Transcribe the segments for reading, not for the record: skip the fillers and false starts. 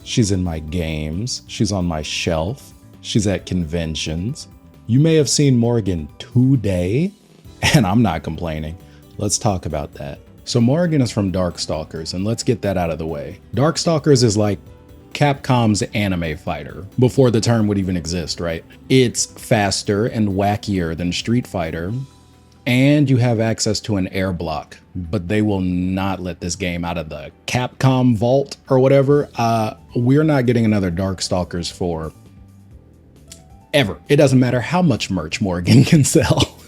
She's in my games. She's on my shelf. She's at conventions. You may have seen Morrigan today, and I'm not complaining. Let's talk about that. So Morrigan is from Darkstalkers, and let's get that out of the way. Darkstalkers is like Capcom's anime fighter, before the term would even exist, right? It's faster and wackier than Street Fighter, and you have access to an air block, but they will not let this game out of the Capcom vault or whatever. We're not getting another Darkstalkers for ever. It doesn't matter how much merch Morrigan can sell.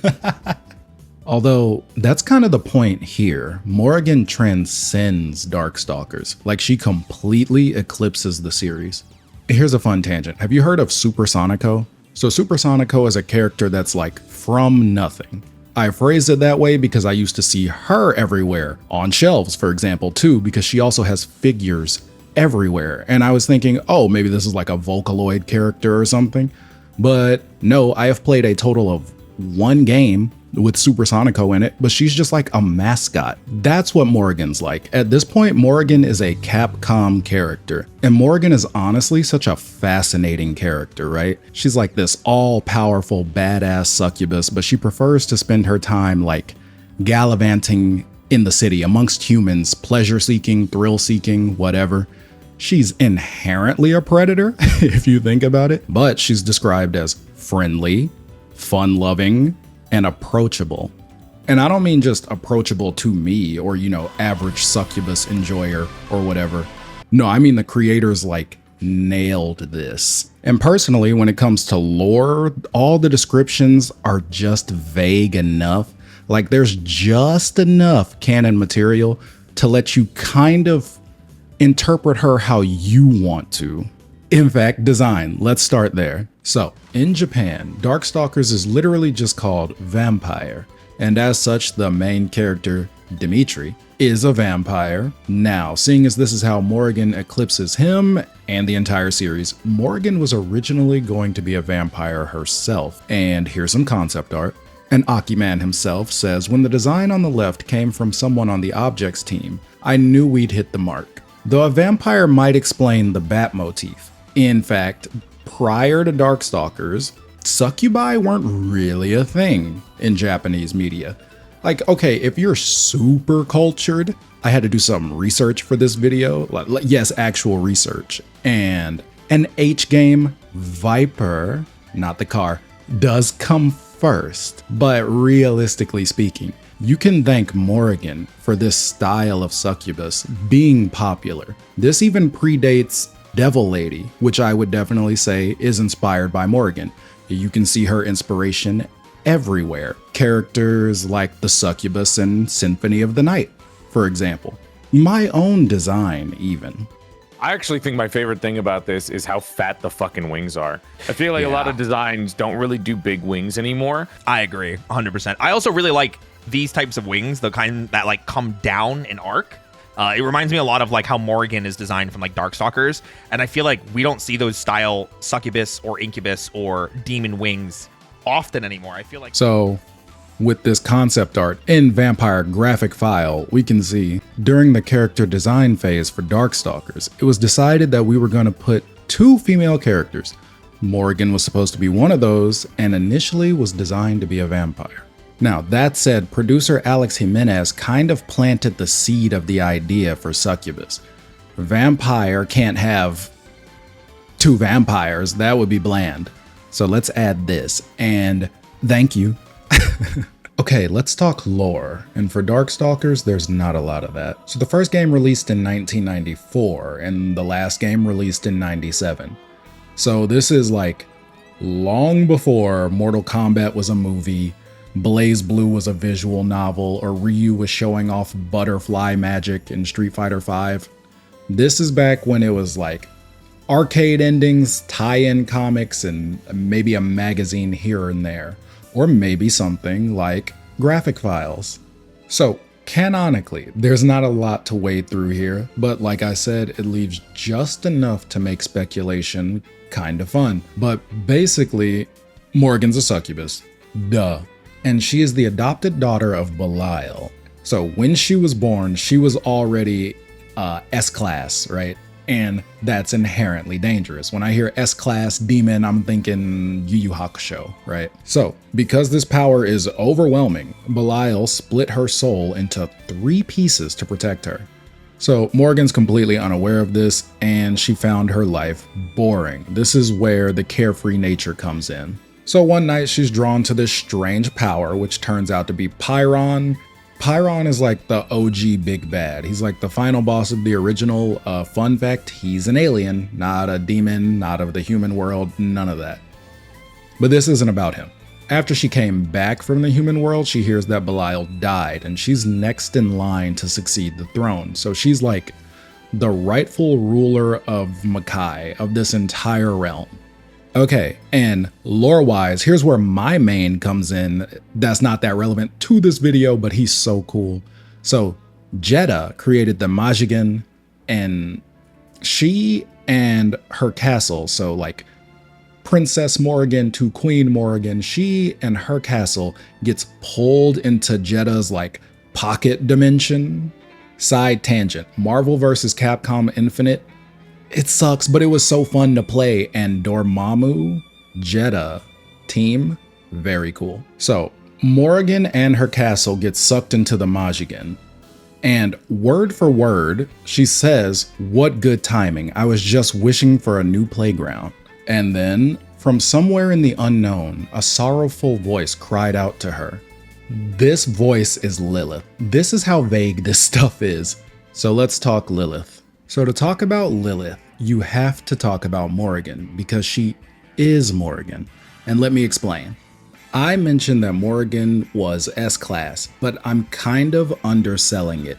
Although that's kind of the point here. Morrigan transcends Darkstalkers, like she completely eclipses the series. Here's a fun tangent. Have you heard of Super Sonico? So Super Sonico is a character that's like from nothing. I phrased it that way because I used to see her everywhere, on shelves, for example, too, because she also has figures everywhere. And I was thinking, oh, maybe this is like a Vocaloid character or something. But no, I have played a total of one game with Super Sonico in it, but she's just like a mascot. That's what Morrigan's like. At this point, Morrigan is a Capcom character, and Morrigan is honestly such a fascinating character, right? She's like this all-powerful badass succubus, but she prefers to spend her time like gallivanting in the city amongst humans, pleasure-seeking, thrill-seeking, whatever. She's inherently a predator, if you think about it, but she's described as friendly, fun-loving, and approachable. And I don't mean just approachable to me or, you know, average succubus enjoyer or whatever. No, I mean the creators like nailed this. And personally, when it comes to lore, all the descriptions are just vague enough. Like there's just enough canon material to let you kind of interpret her how you want to. In fact, design, let's start there. So, in Japan, Darkstalkers is literally just called Vampire, and as such, the main character, Dimitri, is a vampire. Now, seeing as this is how Morrigan eclipses him and the entire series, Morrigan was originally going to be a vampire herself, and here's some concept art. And Akiman himself says, when the design on the left came from someone on the objects team, I knew we'd hit the mark. Though a vampire might explain the bat motif. In fact, prior to Darkstalkers, succubi weren't really a thing in Japanese media. Like, okay, if you're super cultured, I had to do some research for this video. Yes, actual research. And an H game, Viper, not the car, does come first. But realistically speaking, you can thank Morrigan for this style of succubus being popular. This even predates Devil Lady, which I would definitely say is inspired by Morrigan. You can see her inspiration everywhere. Characters like the succubus in Symphony of the Night, for example. My own design, even. I actually think my favorite thing about this is how fat the fucking wings are. I feel like a lot of designs don't really do big wings anymore. I agree, 100%. I also really like these types of wings, the kind that like come down an arc. It reminds me a lot of like how Morrigan is designed from like Darkstalkers, and I feel like we don't see those style succubus or incubus or demon wings often anymore. I feel like so. With this concept art in Vampire graphic file, we can see during the character design phase for Darkstalkers, it was decided that we were going to put 2 female characters. Morrigan was supposed to be one of those, and initially was designed to be a vampire. Now, that said, producer Alex Jimenez kind of planted the seed of the idea for succubus. Vampire can't have 2 vampires, that would be bland. So let's add this, and thank you. Okay, let's talk lore, and for Darkstalkers, there's not a lot of that. So the first game released in 1994, and the last game released in 97. So this is like long before Mortal Kombat was a movie, Blaze Blue was a visual novel, or Ryu was showing off butterfly magic in Street Fighter V. This is back when it was like arcade endings, tie-in comics, and maybe a magazine here and there. Or maybe something like graphic files. So, canonically, there's not a lot to wade through here, but like I said, it leaves just enough to make speculation kind of fun. But basically, Morrigan's a succubus. Duh. And she is the adopted daughter of Belial. So when she was born, she was already S-class, right? and that's inherently dangerous. When I hear S-Class Demon, I'm thinking Yu Yu Hakusho, right? So, because this power is overwhelming, Belial split her soul into 3 pieces to protect her. So Morrigan's completely unaware of this, and she found her life boring. This is where the carefree nature comes in. So one night she's drawn to this strange power, which turns out to be Pyron. Pyron is like the OG big bad. He's like the final boss of the original. Fun fact, he's an alien, not a demon, not of the human world, none of that. But this isn't about him. After she came back from the human world, she hears that Belial died, and she's next in line to succeed the throne. So she's like the rightful ruler of Makai, of this entire realm. Okay, and lore-wise, here's where my main comes in. That's not that relevant to this video, but he's so cool. So Jeddah created the Morrigan, and she and her castle, so like Princess Morrigan to Queen Morrigan, she and her castle gets pulled into Jeddah's like pocket dimension. Side tangent, Marvel vs. Capcom Infinite. It sucks, but it was so fun to play, and Dormammu, Jeddah team, very cool. So Morrigan and her castle get sucked into the Morrigan, and word for word, she says, "What good timing. I was just wishing for a new playground." And then, from somewhere in the unknown, a sorrowful voice cried out to her. This voice is Lilith. This is how vague this stuff is. So let's talk Lilith. So to talk about Lilith, you have to talk about Morrigan, because she is Morrigan. And let me explain. I mentioned that Morrigan was S-Class, but I'm kind of underselling it.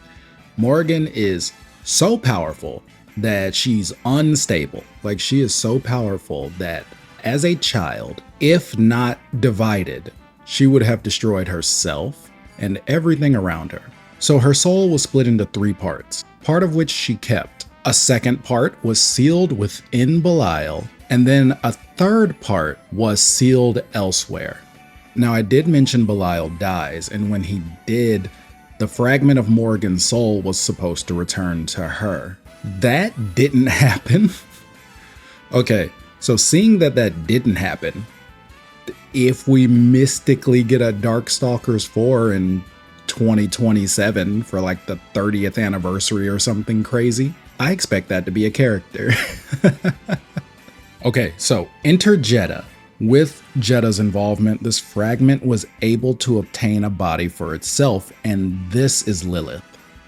Morrigan is so powerful that she's unstable. Like, she is so powerful that as a child, if not divided, she would have destroyed herself and everything around her. So her soul was split into 3 parts, part of which she kept. A second part was sealed within Belial, and then a third part was sealed elsewhere. Now, I did mention Belial dies, and when he did, the fragment of Morrigan's soul was supposed to return to her. That didn't happen. Okay, so seeing that that didn't happen, if we mystically get a Darkstalkers 4 in 2027 for like the 30th anniversary or something crazy, I expect that to be a character. Okay, so enter Jeddah. With Jeddah's involvement, this fragment was able to obtain a body for itself, and this is Lilith.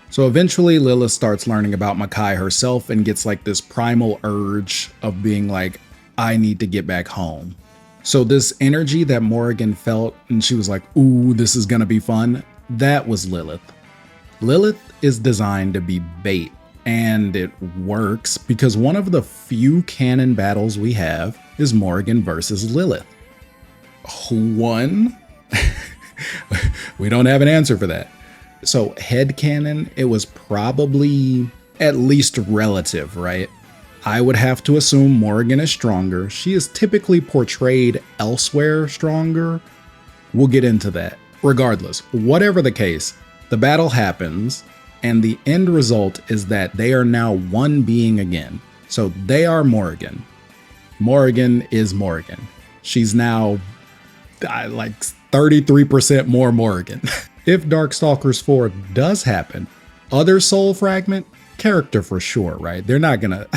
So eventually Lilith starts learning about Makai herself and gets like this primal urge of being like, I need to get back home. So this energy that Morrigan felt, and she was like, ooh, this is gonna be fun, that was Lilith. Lilith is designed to be bait, and it works because one of the few canon battles we have is Morrigan versus Lilith. Who won? We don't have an answer for that. So headcanon, it was probably at least relative, right? I would have to assume Morrigan is stronger. She is typically portrayed elsewhere stronger. We'll get into that. Regardless, whatever the case, the battle happens, and the end result is that they are now one being again. So they are Morrigan. Morrigan is Morrigan. She's now like 33% more Morrigan. If Darkstalkers 4 does happen, other soul fragment, character for sure, right? They're not gonna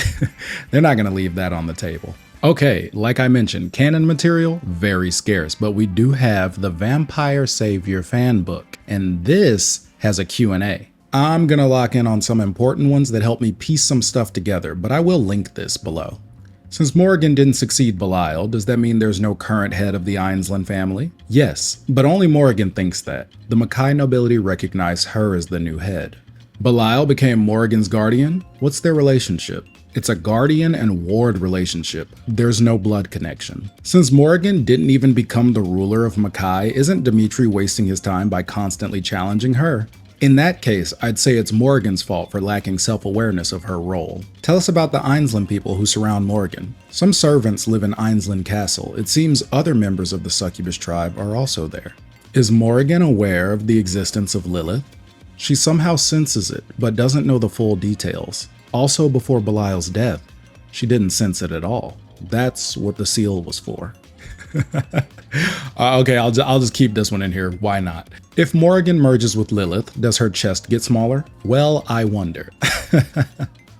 leave that on the table. Okay, like I mentioned, canon material, very scarce, but we do have the Vampire Savior Fanbook, and this has a Q&A. I'm gonna lock in on some important ones that help me piece some stuff together, but I will link this below. Since Morrigan didn't succeed Belial, does that mean there's no current head of the Aensland family? Yes, but only Morrigan thinks that. The Makai nobility recognize her as the new head. Belial became Morrigan's guardian. What's their relationship? It's a guardian and ward relationship. There's no blood connection. Since Morrigan didn't even become the ruler of Makai, isn't Dimitri wasting his time by constantly challenging her? In that case, I'd say it's Morrigan's fault for lacking self-awareness of her role. Tell us about the Aensland people who surround Morrigan. Some servants live in Aensland Castle. It seems other members of the succubus tribe are also there. Is Morrigan aware of the existence of Lilith? She somehow senses it, but doesn't know the full details. Also, before Belial's death, she didn't sense it at all. That's what the seal was for. Okay, I'll just keep this one in here. Why not? If Morrigan merges with Lilith, does her chest get smaller? Well, I wonder.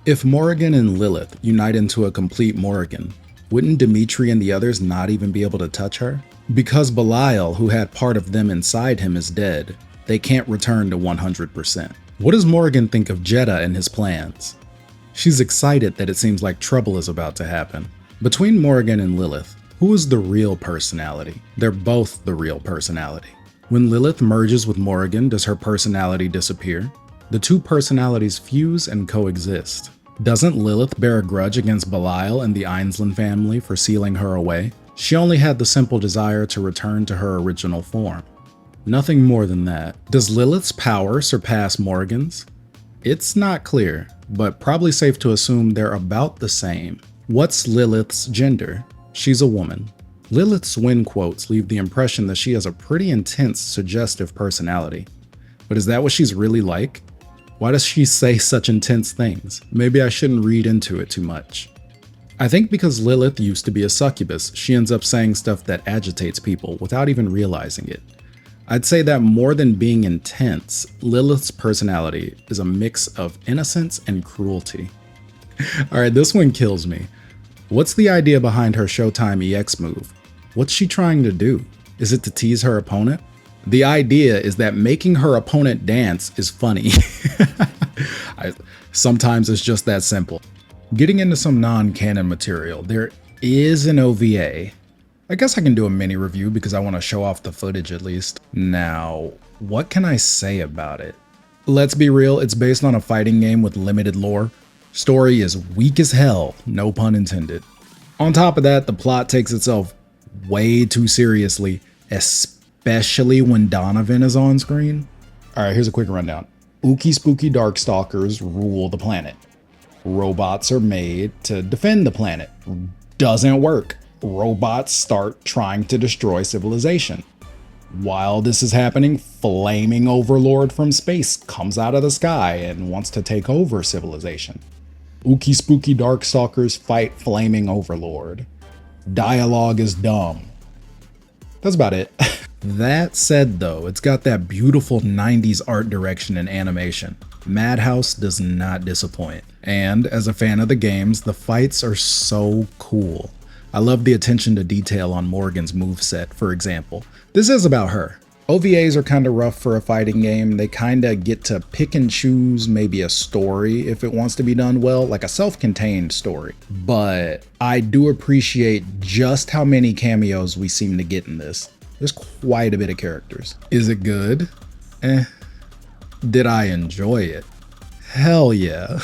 If Morrigan and Lilith unite into a complete Morrigan, wouldn't Dimitri and the others not even be able to touch her? Because Belial, who had part of them inside him, is dead, they can't return to 100%. What does Morrigan think of Jeddah and his plans? She's excited that it seems like trouble is about to happen. Between Morrigan and Lilith, who is the real personality? They're both the real personality. When Lilith merges with Morrigan, does her personality disappear? The two personalities fuse and coexist. Doesn't Lilith bear a grudge against Belial and the Aensland family for sealing her away? She only had the simple desire to return to her original form. Nothing more than that. Does Lilith's power surpass Morrigan's? It's not clear, but probably safe to assume they're about the same. What's Lilith's gender? She's a woman. Lilith's win quotes leave the impression that she has a pretty intense, suggestive personality. But is that what she's really like? Why does she say such intense things? Maybe I shouldn't read into it too much. I think because Lilith used to be a succubus, she ends up saying stuff that agitates people without even realizing it. I'd say that more than being intense, Lilith's personality is a mix of innocence and cruelty. Alright, this one kills me. What's the idea behind her Showtime EX move? What's she trying to do? Is it to tease her opponent? The idea is that making her opponent dance is funny. Sometimes it's just that simple. Getting into some non-canon material, there is an OVA. I guess I can do a mini review because I want to show off the footage at least. Now, what can I say about it? Let's be real, it's based on a fighting game with limited lore. Story is weak as hell, no pun intended. On top of that, the plot takes itself way too seriously, especially when Donovan is on screen. Alright, here's a quick rundown. Ookie spooky Darkstalkers rule the planet. Robots are made to defend the planet. Doesn't work. Robots start trying to destroy civilization. While this is happening, flaming overlord from space comes out of the sky and wants to take over civilization. Ookie spooky Darkstalkers fight flaming overlord. Dialogue is dumb. That's about it. That said though, it's got that beautiful 90s art direction and animation. Madhouse does not disappoint. And as a fan of the games, the fights are so cool. I love the attention to detail on Morrigan's moveset, for example. This is about her. OVAs are kinda rough for a fighting game. They kinda get to pick and choose maybe a story if it wants to be done well, like a self-contained story. But I do appreciate just how many cameos we seem to get in this. There's quite a bit of characters. Is it good? Did I enjoy it? Hell yeah.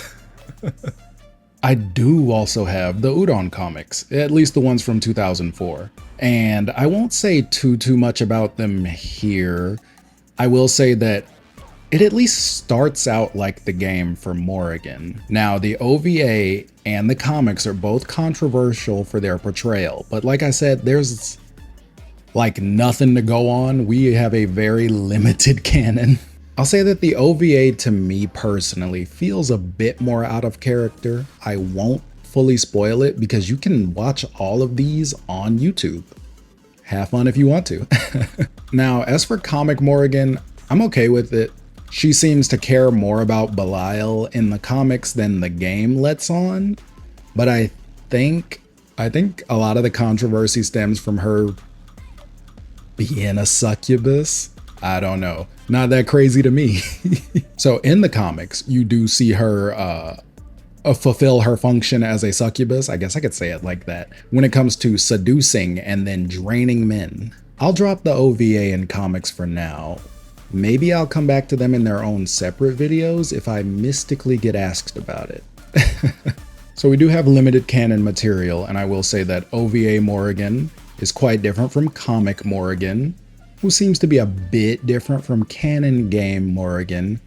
I do also have the Udon Comics, at least the ones from 2004. And I won't say too much about them here. I will say that it at least starts out like the game for Morrigan. Now, the OVA and the comics are both controversial for their portrayal, but like I said, there's like nothing to go on. We have a very limited canon. I'll say that the OVA to me personally feels a bit more out of character. I won't fully spoil it because you can watch all of these on YouTube. Have fun if you want to. Now, as for comic Morrigan, I'm okay with it. She seems to care more about Belial in the comics than the game lets on, but I think a lot of the controversy stems from her being a succubus. I don't know. Not that crazy to me. So in the comics, you do see her fulfill her function as a succubus. I guess I could say it like that. When it comes to seducing and then draining men. I'll drop the OVA in comics for now. Maybe I'll come back to them in their own separate videos if I mystically get asked about it. So we do have limited canon material, and I will say that OVA Morrigan is quite different from comic Morrigan, who seems to be a bit different from canon game Morrigan.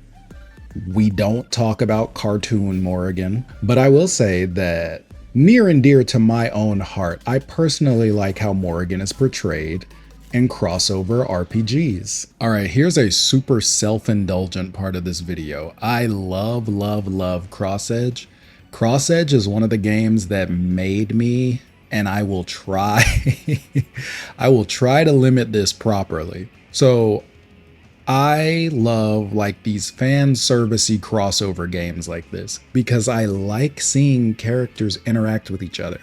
We don't talk about cartoon Morrigan, but I will say that near and dear to my own heart, I personally like how Morrigan is portrayed in crossover RPGs. All right, here's a super self-indulgent part of this video. I love cross edge, Cross Edge is one of the games that made me, and I will try, I will try to limit this properly. So I love like these fan servicey crossover games like this because I like seeing characters interact with each other.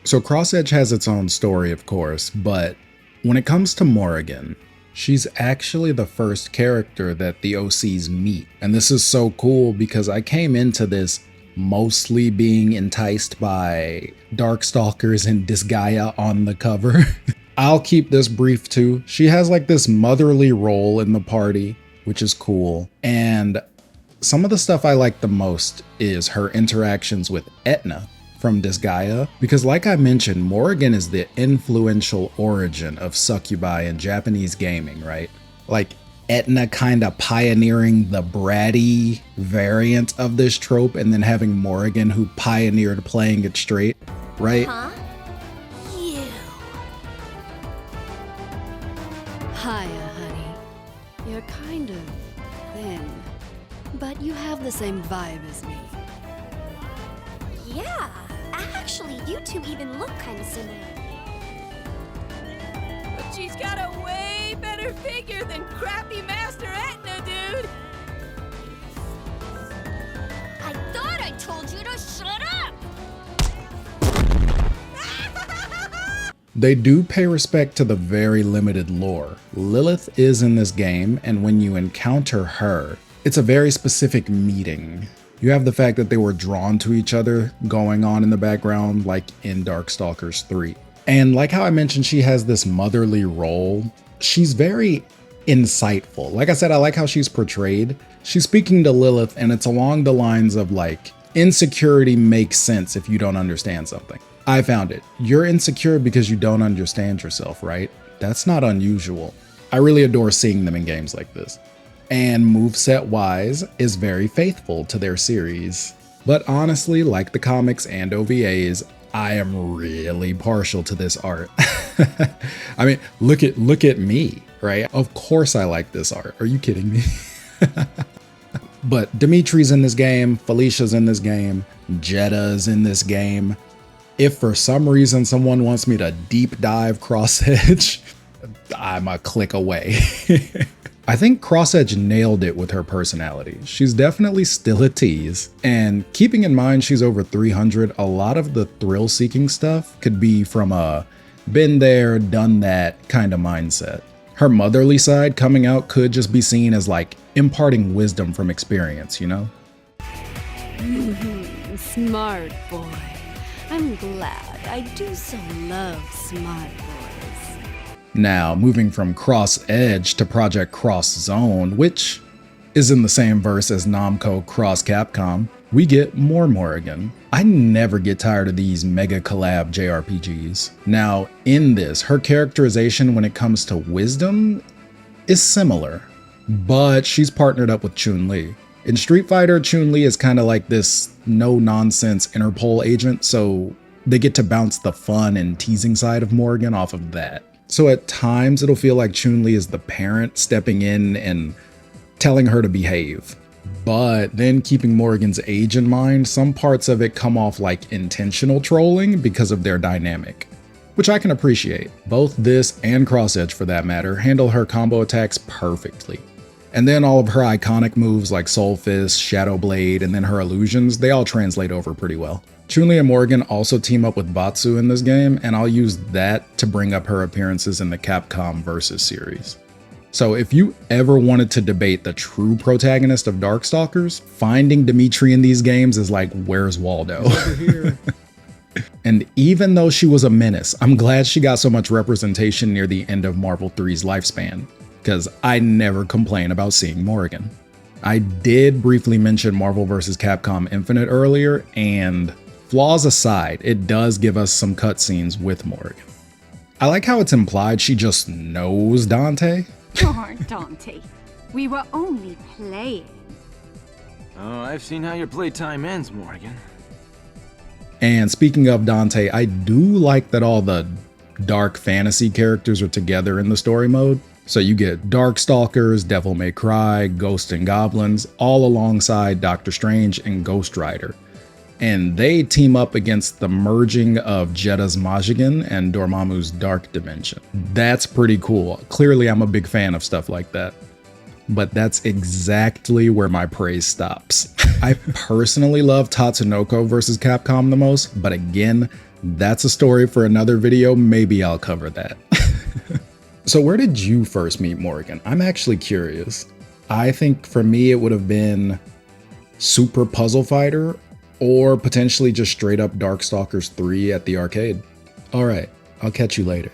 So Cross Edge has its own story, of course, but when it comes to Morrigan, she's actually the first character that the OCs meet. And this is so cool because I came into this mostly being enticed by Darkstalkers and Disgaea on the cover. I'll keep this brief too. She has like this motherly role in the party, which is cool. And some of the stuff I like the most is her interactions with Etna from Disgaea, because like I mentioned, Morrigan is the influential origin of succubi in Japanese gaming, right? Like Etna kind of pioneering the bratty variant of this trope and then having Morrigan who pioneered playing it straight, right? Huh? You. Hiya, honey. You're kind of thin, but you have the same vibe as me. Yeah, actually, you two even look kind of similar. But she's got a way better figure than crappy Master Etna, dude! I thought I told you to shut up! They do pay respect to the very limited lore. Lilith is in this game, and when you encounter her, it's a very specific meeting. You have the fact that they were drawn to each other going on in the background, like in Darkstalkers 3. And like how I mentioned, she has this motherly role. She's very insightful. Like I said, I like how she's portrayed. She's speaking to Lilith, and it's along the lines of like, insecurity makes sense if you don't understand something. I found it. You're insecure because you don't understand yourself, right? That's not unusual. I really adore seeing them in games like this. And moveset wise is very faithful to their series. But honestly, like the comics and OVAs, I am really partial to this art. I mean, look at me, right? Of course I like this art. Are you kidding me? But Dimitri's in this game, Felicia's in this game, Jetta's in this game. If for some reason someone wants me to deep dive Cross Edge, I'm a click away. I think Cross Edge nailed it with her personality. She's definitely still a tease. And keeping in mind she's over 300, a lot of the thrill-seeking stuff could be from a been there, done that kind of mindset. Her motherly side coming out could just be seen as like imparting wisdom from experience, you know? Smart boy. I'm glad. I do so love smart boys. Now, moving from Cross Edge to Project Cross Zone, which is in the same verse as Namco Cross Capcom, we get more Morrigan. I never get tired of these mega collab JRPGs. Now, in this, her characterization when it comes to wisdom is similar, but she's partnered up with Chun-Li. In Street Fighter, Chun-Li is kind of like this no-nonsense Interpol agent, so they get to bounce the fun and teasing side of Morrigan off of that. So at times, it'll feel like Chun-Li is the parent stepping in and telling her to behave. But then keeping Morrigan's age in mind, some parts of it come off like intentional trolling because of their dynamic, which I can appreciate. Both this and Cross Edge, for that matter, handle her combo attacks perfectly. And then all of her iconic moves like Soul Fist, Shadow Blade, and then her illusions, they all translate over pretty well. Chun-Li and Morrigan also team up with Batsu in this game, and I'll use that to bring up her appearances in the Capcom Vs Series. So if you ever wanted to debate the true protagonist of Darkstalkers, finding Dimitri in these games is like, where's Waldo? Over here. And even though she was a menace, I'm glad she got so much representation near the end of Marvel 3's lifespan, because I never complain about seeing Morrigan. I did briefly mention Marvel vs. Capcom Infinite earlier, and flaws aside, it does give us some cutscenes with Morrigan. I like how it's implied she just knows Dante. Poor Dante. We were only playing. Oh, I've seen how your playtime ends, Morrigan. And speaking of Dante, I do like that all the dark fantasy characters are together in the story mode. So you get Darkstalkers, Devil May Cry, Ghosts and Goblins, all alongside Doctor Strange and Ghost Rider. and they team up against the merging of Jetta's Majigan and Dormammu's Dark Dimension. That's pretty cool. Clearly, I'm a big fan of stuff like that. But that's exactly where my praise stops. I personally love Tatsunoko vs. Capcom the most, but again, that's a story for another video. Maybe I'll cover that. So where did you first meet Morrigan? I'm actually curious. I think for me, it would have been Super Puzzle Fighter or potentially just straight up Darkstalkers 3 at the arcade. All right, I'll catch you later.